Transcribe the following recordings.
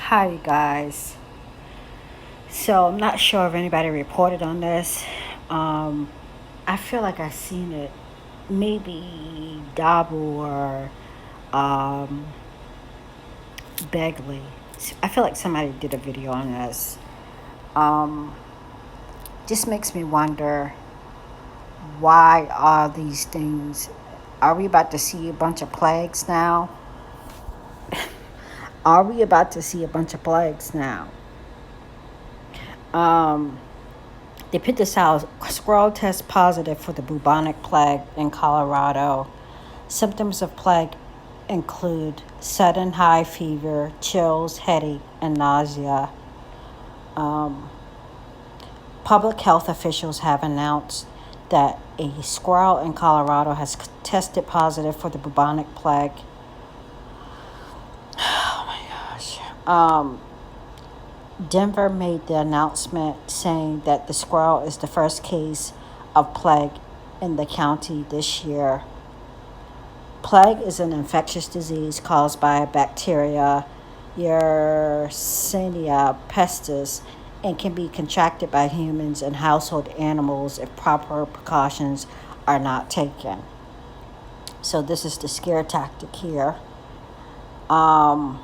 Hi, you guys. So I'm not sure if anybody reported on this. Um, I feel like I've seen it. Maybe Dabu or um, Begley. I feel like somebody did a video on this. Um, just makes me wonder, why are these things? Are we about to see a bunch of plagues now? Are we about to see a bunch of plagues now? Um, They put this out. Squirrel tests positive for the bubonic plague in Colorado. Symptoms of plague include sudden high fever, chills, headache, and nausea. Um, Public health officials have announced that a squirrel in Colorado has tested positive for the bubonic plague. Oh my gosh. Denver made the announcement saying that the squirrel is the first case of plague in the county this year. Plague is an infectious disease caused by a bacteria, Yersinia pestis, and can be contracted by humans and household animals if proper precautions are not taken. So this is the scare tactic here. Um,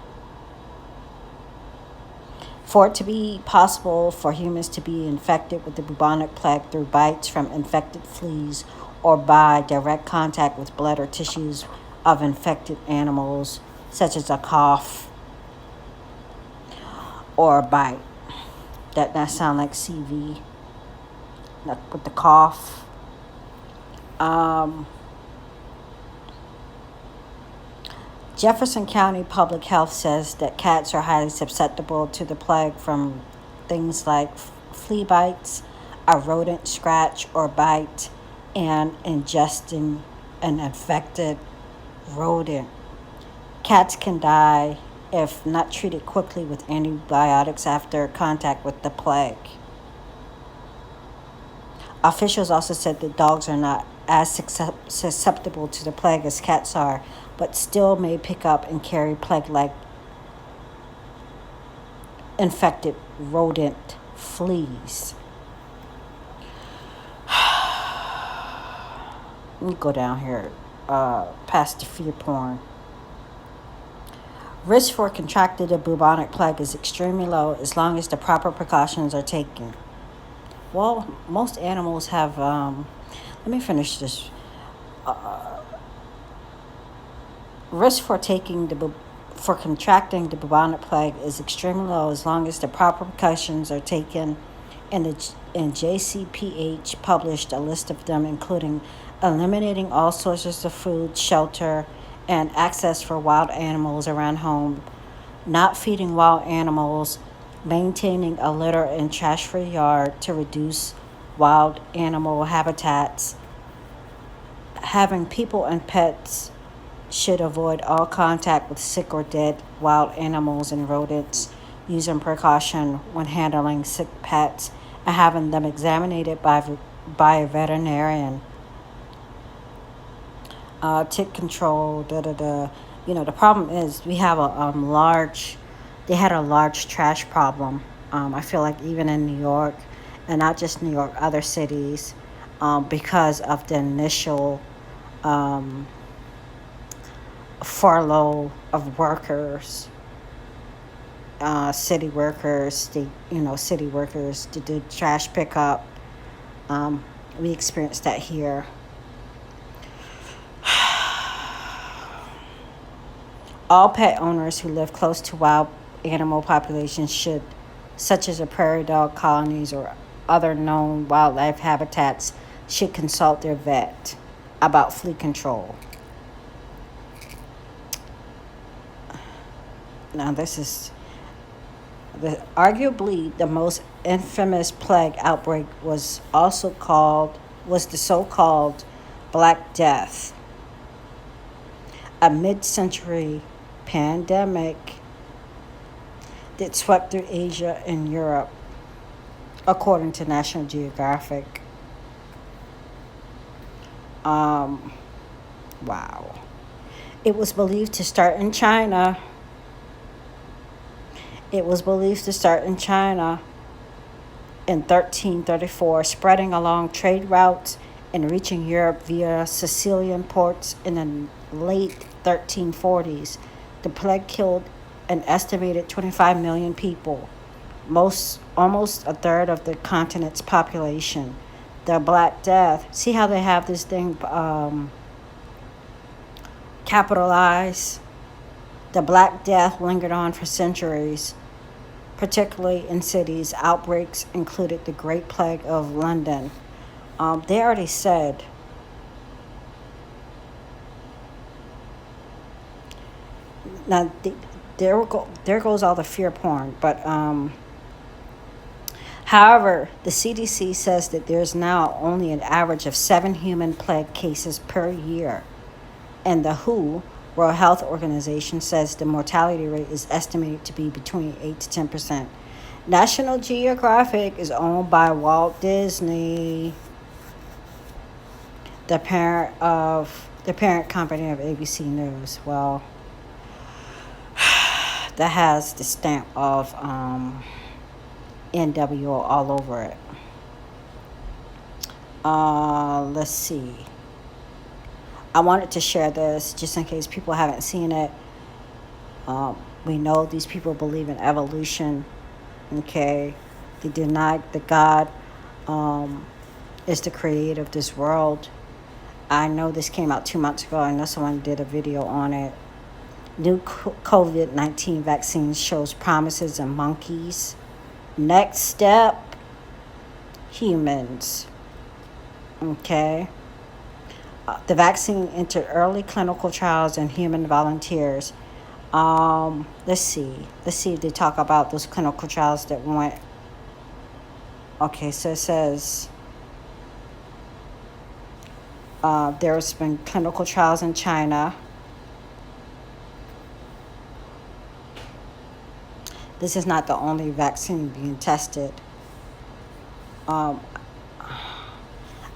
For it to be possible for humans to be infected with the bubonic plague through bites from infected fleas or by direct contact with blood or tissues of infected animals, such as a cough or a bite. That sound like CV, like with the cough. Um, Jefferson County Public Health says that cats are highly susceptible to the plague from things like flea bites, a rodent scratch or bite, and ingesting an infected rodent. Cats can die if not treated quickly with antibiotics after contact with the plague. Officials also said that dogs are not as susceptible to the plague as cats are, but still may pick up and carry plague-like infected rodent fleas. Let me go down here past the fear porn. Risk for contracting the bubonic plague is extremely low as long as the proper precautions are taken. Well, most animals have. Let me finish this. Risk for contracting the bubonic plague is extremely low as long as the proper precautions are taken, and JCPH published a list of them, including eliminating all sources of food, shelter, and access for wild animals around home, not feeding wild animals, maintaining a litter and trash-free yard to reduce wild animal habitats, having people and pets should avoid all contact with sick or dead wild animals and rodents, using precaution when handling sick pets, and having them examined by a veterinarian. Tick control, the problem is we have they had a large trash problem. I feel like even in New York, and not just New York, other cities, because of the initial furlough of workers, city workers, city workers to do trash pickup. We experienced that here. All pet owners who live close to wild animal populations should, such as a prairie dog colonies or other known wildlife habitats, should consult their vet about flea control. Now, this is arguably the most infamous plague outbreak was the so-called Black Death, a mid-century pandemic that swept through Asia and Europe, according to National Geographic. Wow. It was believed to start in China It was believed to start in China in 1334, spreading along trade routes and reaching Europe via Sicilian ports in the late 1340s. The plague killed an estimated 25 million people, most almost a third of the continent's population. The Black Death. See how they have this thing capitalized? The Black Death lingered on for centuries, particularly in cities. Outbreaks included the Great Plague of London. They already said now. There goes all the fear porn. But however, the CDC says that there's now only an average of 7 human plague cases per year, and the WHO, World Health Organization, says the mortality rate is estimated to be between 8 to 10%. National Geographic is owned by Walt Disney, the parent company of ABC News. Well, that has the stamp of NWO all over it. Let's see. I wanted to share this just in case people haven't seen it. We know these people believe in evolution. Okay, they deny that God is the creator of this world. I know this came out 2 months ago. I know someone did a video on it. New COVID-19 vaccine shows promises in monkeys. Next step, humans. Okay. The vaccine entered early clinical trials in human volunteers. Let's see if they talk about those clinical trials that went. Okay, so it says there's been clinical trials in China. This is not the only vaccine being tested.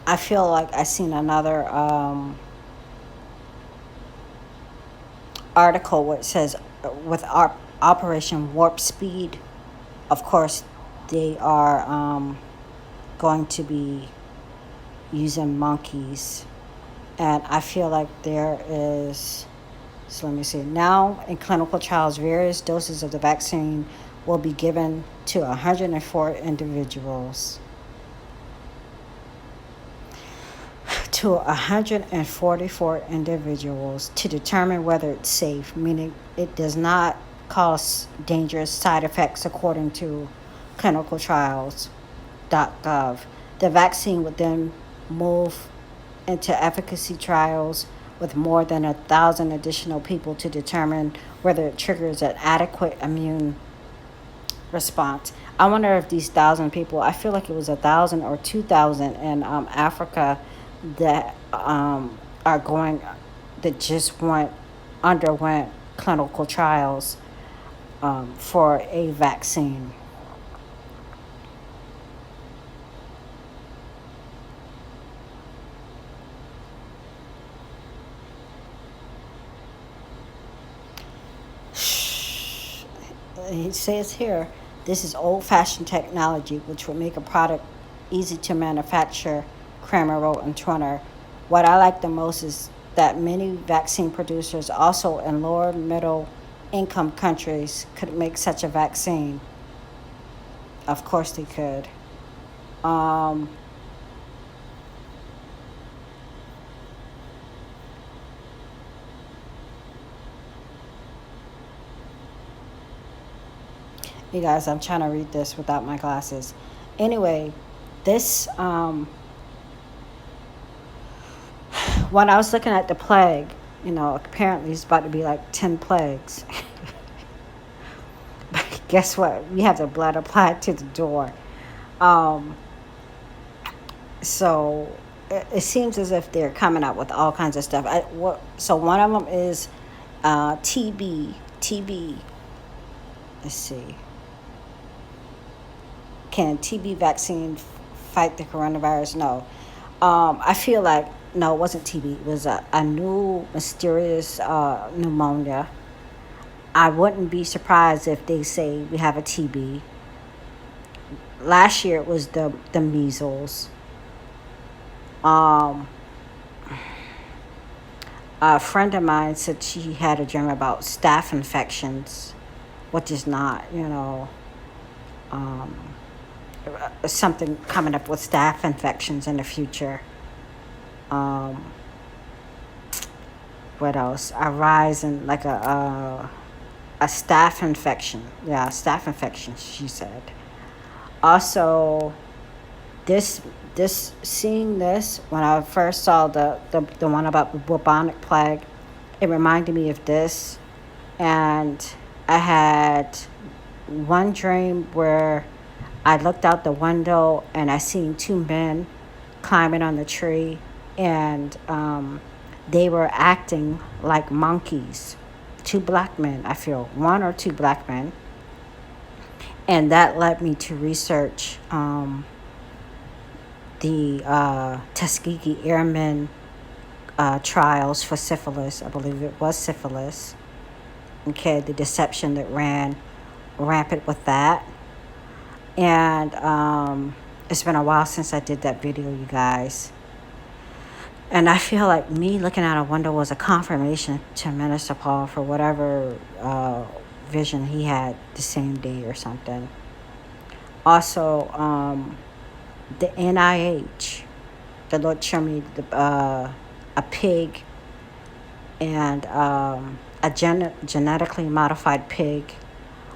I feel like I seen another article where it says with Operation Warp Speed, of course, they are going to be using monkeys. And I feel like there is, so let me see, now in clinical trials, various doses of the vaccine will be given to 104 individuals. To 144 individuals to determine whether it's safe, meaning it does not cause dangerous side effects according to clinicaltrials.gov. The vaccine would then move into efficacy trials with more than 1,000 additional people to determine whether it triggers an adequate immune response. I wonder if these 1,000 people, I feel like it was 1,000 or 2,000 in Africa that are going, that just underwent clinical trials for a vaccine. It says here, this is old-fashioned technology which would make a product easy to manufacture, Kramer wrote on Twitter. What I like the most is that many vaccine producers, also in lower middle income countries, could make such a vaccine. Of course they could. You guys, I'm trying to read this without my glasses. Anyway, this when I was looking at the plague, apparently it's about to be like 10 plagues. But guess what? We have the blood applied to the door. So it seems as if they're coming out with all kinds of stuff. So one of them is TB. TB. Let's see. Can TB vaccine fight the coronavirus? No. I feel like, no, it wasn't TB. It was a new mysterious pneumonia. I wouldn't be surprised if they say we have a TB. Last year it was the measles. Um, a friend of mine said she had a dream about staph infections, which is not, um, something coming up with staph infections in the future. Um, what else? A rise in like a staph infection. Yeah, staph infection. She said. Also, this this seeing this when I first saw the one about the bubonic plague, it reminded me of this, and I had one dream where I looked out the window and I seen two men climbing on the tree, and they were acting like monkeys. Two black men, I feel, one or two black men, and that led me to research the Tuskegee Airmen trials for syphilis. I believe it was syphilis. Okay, the deception that ran rampant with that. And it's been a while since I did that video, you guys. And I feel like me looking out a window was a confirmation to Minister Paul for whatever vision he had the same day or something. Also, the NIH, the Lord showed me a pig and a genetically modified pig,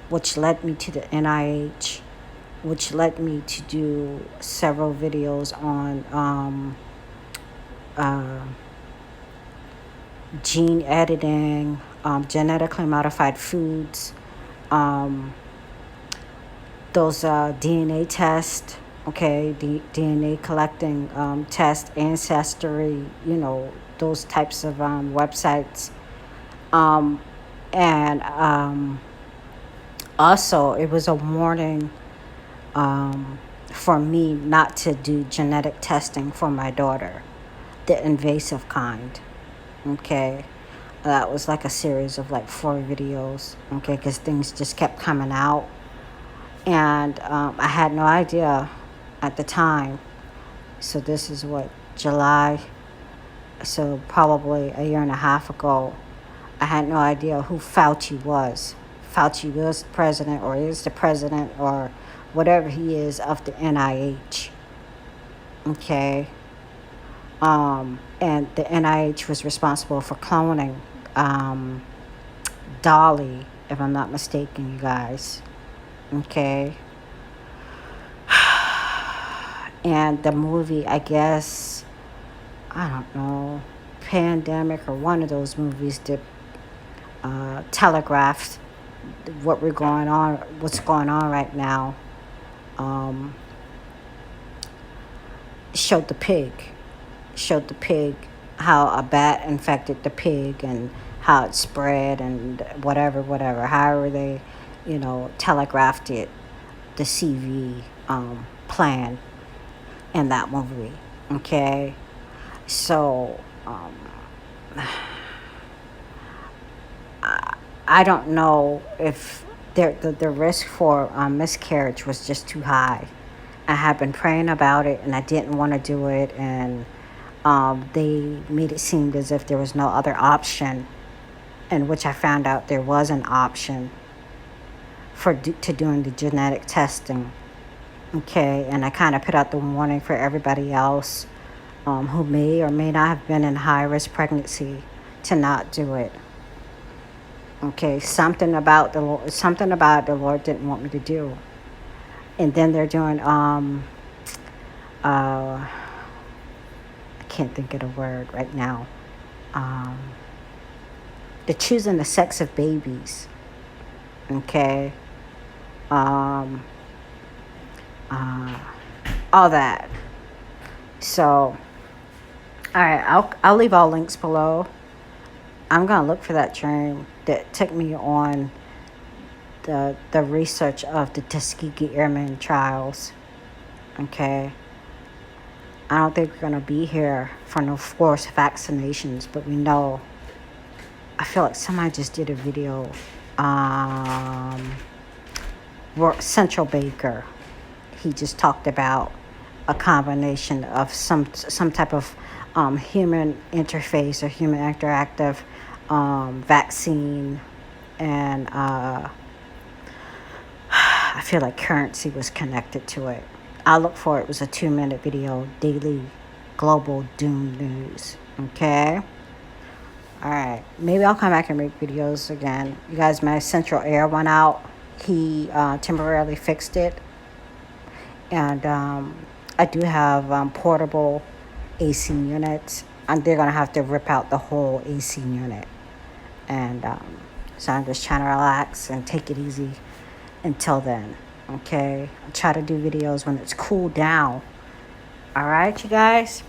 which led me to the NIH, which led me to do several videos on gene editing, genetically modified foods, those DNA tests, okay, the DNA collecting test, ancestry, those types of websites. And also, it was a warning for me not to do genetic testing for my daughter, the invasive kind, okay? That was like a series of like 4 videos, okay, because things just kept coming out. And I had no idea at the time. So this is what, July? So probably a year and a half ago. I had no idea who Fauci was. Fauci was president or is the president or whatever he is of the NIH. Okay. And the NIH was responsible for cloning Dolly, if I'm not mistaken, you guys. Okay. And the movie, I guess, I don't know, Pandemic or one of those movies that telegraphed what's going on right now. Showed the pig, how a bat infected the pig and how it spread and whatever, however they, telegraphed it, the CV plan in that movie. Okay, so I don't know if the risk for miscarriage was just too high. I had been praying about it and I didn't want to do it, and they made it seem as if there was no other option, in which I found out there was an option to doing the genetic testing. Okay, and I kind of put out the warning for everybody else who may or may not have been in high-risk pregnancy to not do it. Okay, something about the Lord didn't want me to do. And then they're doing I can't think of the word right now. They're choosing the sex of babies. Okay. All that. So, all right, I'll leave all links below. I'm gonna look for that dream that took me on the research of the Tuskegee Airmen trials. Okay. I don't think we're gonna be here for no forced vaccinations, but we know. I feel like somebody just did a video Central Baker. He just talked about a combination of some type of human interface or human interactive vaccine, and I feel like currency was connected to it. I look for it. It was a 2-minute video, daily global doom news. Okay. All right. Maybe I'll come back and make videos again. You guys, my central air went out. He temporarily fixed it. And I do have portable AC units. And they're going to have to rip out the whole AC unit. And so I'm just trying to relax and take it easy until then. Okay. I'll try to do videos when it's cooled down. All right, you guys.